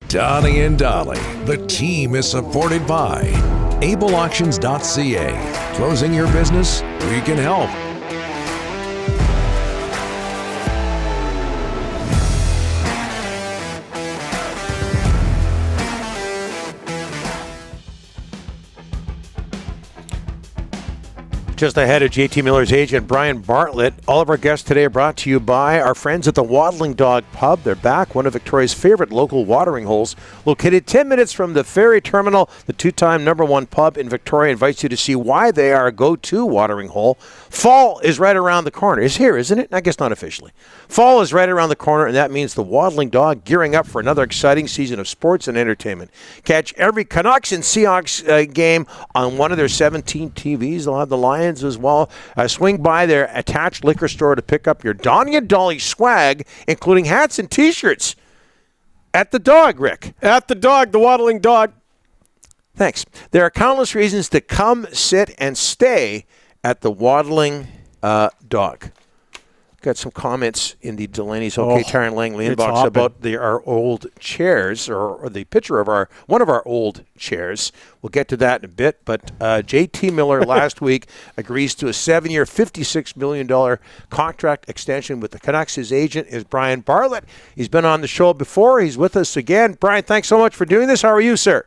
Donnie and Dolly, the team is supported by ableauctions.ca. Closing your business? We can help. Just ahead of JT Miller's agent, Brian Bartlett. All of our guests today are brought to you by our friends at the Waddling Dog Pub. They're back, one of Victoria's favorite local watering holes. Located 10 minutes from the ferry terminal, the two-time #1 pub in Victoria invites you to see why they are a go-to watering hole. Fall is right around the corner. It's here, isn't it? I guess not officially. Fall is right around the corner, and that means the Waddling Dog gearing up for another exciting season of sports and entertainment. Catch every Canucks and Seahawks game on one of their 17 TVs. They'll have the Lions as well. Swing by their attached liquor store to pick up your Donnie and Dolly swag, including hats and T-shirts. At the Dog, Rick. At the Dog, the Waddling Dog. Thanks. There are countless reasons to come, sit, and stay at the Waddling Dog. Got some comments in the Delaney's Tire and Langley inbox about our old chairs, or the picture of one of our old chairs. We'll get to that in a bit. But JT Miller last week agrees to a 7-year, $56 million contract extension with the Canucks. His agent is Brian Bartlett. He's been on the show before. He's with us again. Brian, thanks so much for doing this. How are you, sir?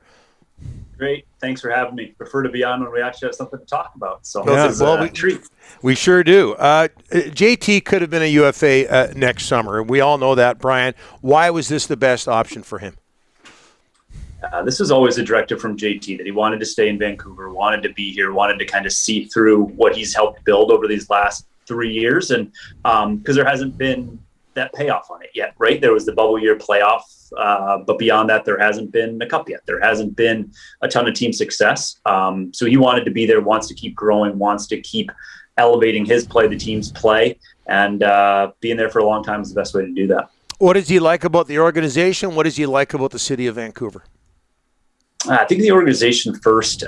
Great. Thanks for having me. Prefer to be on when we actually have something to talk about. So this is a treat. We sure do. JT could have been a UFA next summer. We all know that, Brian. Why was this the best option for him? This was always a directive from JT that he wanted to stay in Vancouver, wanted to be here, wanted to kind of see through what he's helped build over these last 3 years. And because there hasn't been that payoff on it yet, right? There was the bubble year playoff, but beyond that, there hasn't been a cup yet. There hasn't been a ton of team success. So he wanted to be there, wants to keep growing, wants to keep elevating his play, the team's play, and being there for a long time is the best way to do that. What does he like about the organization? What does he like about the city of Vancouver? I think the organization first,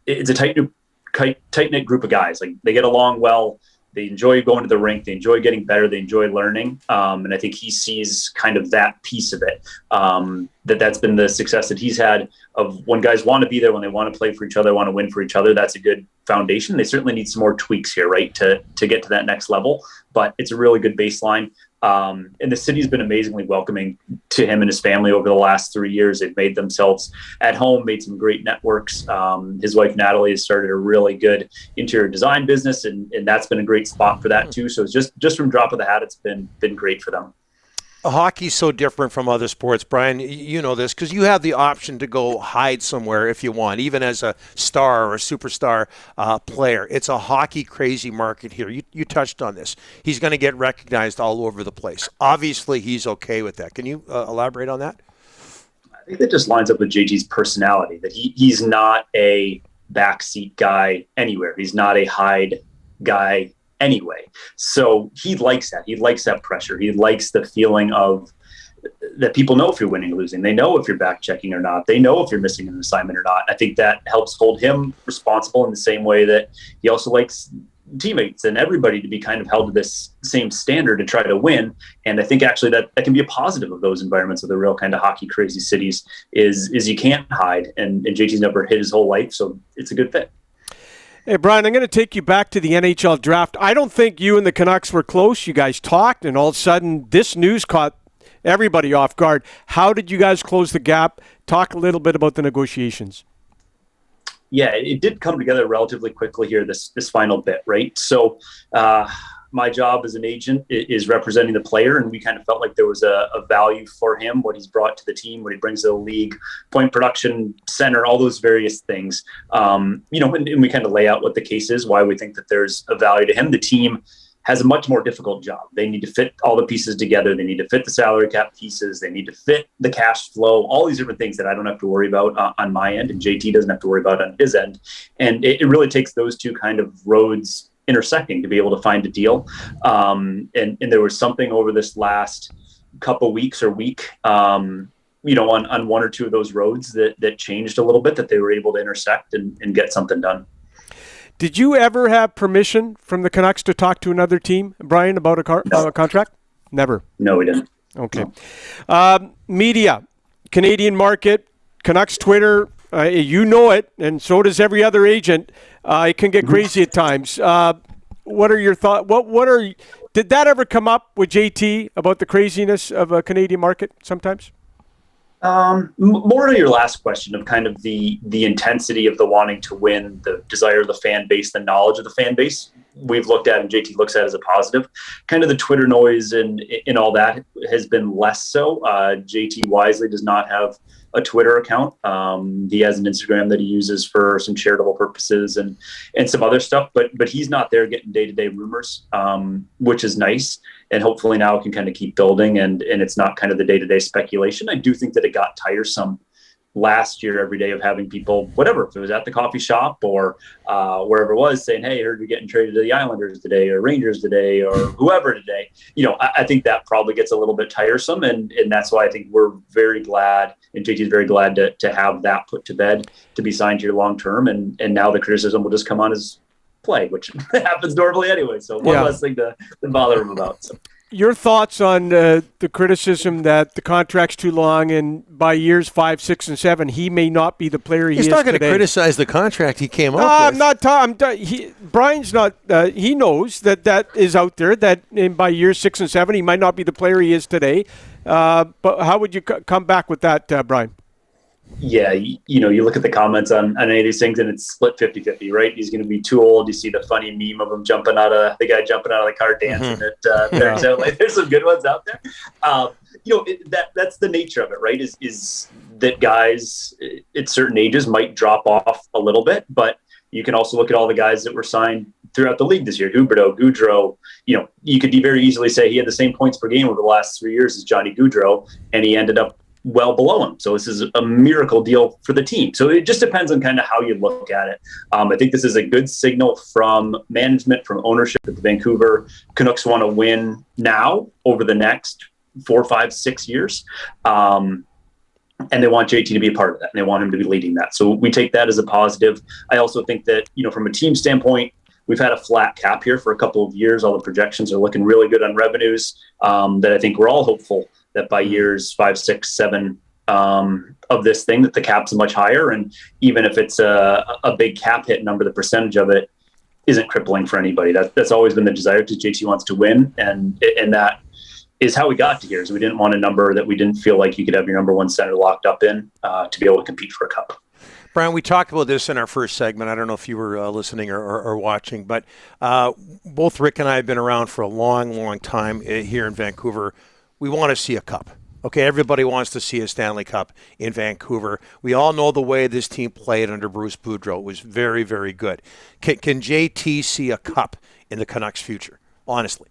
it's a tight-knit group of guys. Like, they get along well. They enjoy going to the rink. They enjoy getting better. They enjoy learning. And I think he sees kind of that piece of it, that's been the success that he's had of when guys want to be there, when they want to play for each other, want to win for each other. That's a good foundation. They certainly need some more tweaks here, right, to get to that next level. But it's a really good baseline. And the city's been amazingly welcoming to him and his family over the last 3 years. They've made themselves at home, made some great networks. His wife, Natalie, has started a really good interior design business, and that's been a great spot for that too. So it's just from drop of the hat, it's been great for them. Hockey's so different from other sports, Brian. You know this because you have the option to go hide somewhere if you want, even as a star or a superstar player. It's a hockey-crazy market here. You touched on this. He's going to get recognized all over the place. Obviously, he's okay with that. Can you elaborate on that? I think that just lines up with JT's personality, that he's not a backseat guy anywhere. He's not a hide guy anyway. So he likes that. He likes that pressure. He likes the feeling of that people know if you're winning or losing. They know if you're back checking or not. They know if you're missing an assignment or not. I think that helps hold him responsible in the same way that he also likes teammates and everybody to be kind of held to this same standard to try to win. And I think actually that can be a positive of those environments of the real kind of hockey crazy cities is you can't hide. And JT's never hit his whole life. So it's a good fit. Hey, Brian, I'm going to take you back to the NHL draft. I don't think you and the Canucks were close. You guys talked, and all of a sudden, this news caught everybody off guard. How did you guys close the gap? Talk a little bit about the negotiations. Yeah, it did come together relatively quickly here, this final bit, right? So my job as an agent is representing the player, and we kind of felt like there was a value for him, what he's brought to the team, what he brings to the league, point production center, all those various things. And we kind of lay out what the case is, why we think that there's a value to him. The team has a much more difficult job. They need to fit all the pieces together. They need to fit the salary cap pieces. They need to fit the cash flow, all these different things that I don't have to worry about on my end, and JT doesn't have to worry about on his end. And it really takes those two kind of roads intersecting to be able to find a deal. And there was something over this last couple weeks or week, on one or two of those roads that changed a little bit, that they were able to intersect and get something done. Did you ever have permission from the Canucks to talk to another team, Brian, about a contract? Never. No, we didn't. Okay. Media. Canadian market, Canucks Twitter, you know it, and so does every other agent. It can get crazy at times. What are your thoughts? Did that ever come up with JT about the craziness of a Canadian market sometimes? More to your last question of kind of the intensity of the wanting to win, the desire of the fan base, the knowledge of the fan base. We've looked at and JT looks at as a positive. Kind of the Twitter noise and all that has been less so. JT wisely does not have a Twitter account. He has an Instagram that he uses for some charitable purposes and some other stuff, but he's not there getting day-to-day rumors, which is nice. And hopefully now it can kind of keep building and it's not kind of the day-to-day speculation. I do think that it got tiresome last year every day of having people, whatever, if it was at the coffee shop or wherever it was, saying, hey, I heard you're getting traded to the Islanders today or Rangers today or whoever today. I think that probably gets a little bit tiresome. And that's why I think we're very glad, and JT is very glad to have that put to bed, to be signed here long-term. And now the criticism will just come on as play, which happens normally anyway. So one less thing to bother him about. So. Your thoughts on the criticism that the contract's too long and by years 5, 6, and 7, he may not be the player he is today? He's not going to criticize the contract he came up with. Brian's not. He knows that is out there, that by years 6 and 7, he might not be the player he is today. But how would you come back with that, Brian? Yeah, you look at the comments on any of these things and it's split 50-50, right? He's going to be too old. You see the funny meme of him jumping out of the car dancing. It turns out like there's some good ones out there. That's the nature of it, right? Is that guys at certain ages might drop off a little bit, but you can also look at all the guys that were signed throughout the league this year. Huberdeau, Gaudreau, you could very easily say he had the same points per game over the last 3 years as Johnny Gaudreau, and he ended up well below him. So this is a miracle deal for the team. So it just depends on kind of how you look at it. I think this is a good signal from management, from ownership that the Vancouver Canucks want to win now over the next 4, 5, 6 years. And they want JT to be a part of that, and they want him to be leading that. So we take that as a positive. I also think that, from a team standpoint, we've had a flat cap here for a couple of years. All the projections are looking really good on revenues, that I think we're all hopeful that by years 5, 6, 7 of this thing, that the cap's much higher. And even if it's a big cap hit number, the percentage of it isn't crippling for anybody. That's always been the desire, because JT wants to win. And that is how we got to here. So we didn't want a number that we didn't feel like you could have your number one center locked up in to be able to compete for a cup. Brian, we talked about this in our first segment. I don't know if you were listening or watching, but both Rick and I have been around for a long, long time here in Vancouver. We want to see a cup. Okay, everybody wants to see a Stanley Cup in Vancouver. We all know the way this team played under Bruce Boudreau. It was very, very good. Can JT see a cup in the Canucks' future, honestly?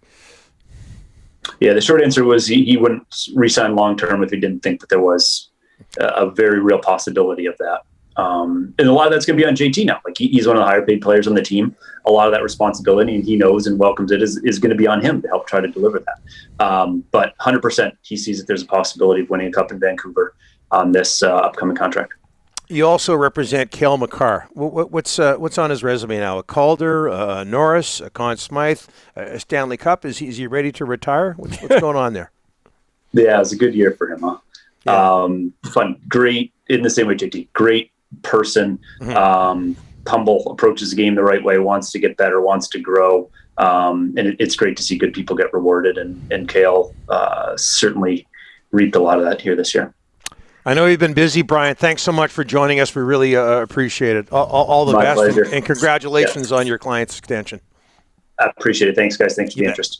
Yeah, the short answer was he wouldn't re-sign long-term if he didn't think that there was a very real possibility of that. And a lot of that's going to be on JT now. Like he's one of the higher paid players on the team. A lot of that responsibility, and he knows and welcomes it, is going to be on him to help try to deliver that. But 100%, he sees that there's a possibility of winning a cup in Vancouver on this upcoming contract. You also represent Cale Makar. What's on his resume now? A Calder, a Norris, a Conn Smythe, a Stanley Cup. Is he ready to retire? What's going on there? Yeah, it was a good year for him, huh? Yeah. Fun, great, in the same way JT, great person, humble, approaches the game the right way, wants to get better, wants to grow. And it's great to see good people get rewarded. And Cale certainly reaped a lot of that here this year. I know you've been busy, Brian. Thanks so much for joining us. We really appreciate it. All the My best. pleasure. And congratulations on your client's extension. I appreciate it. Thanks, guys. Thanks for the interest.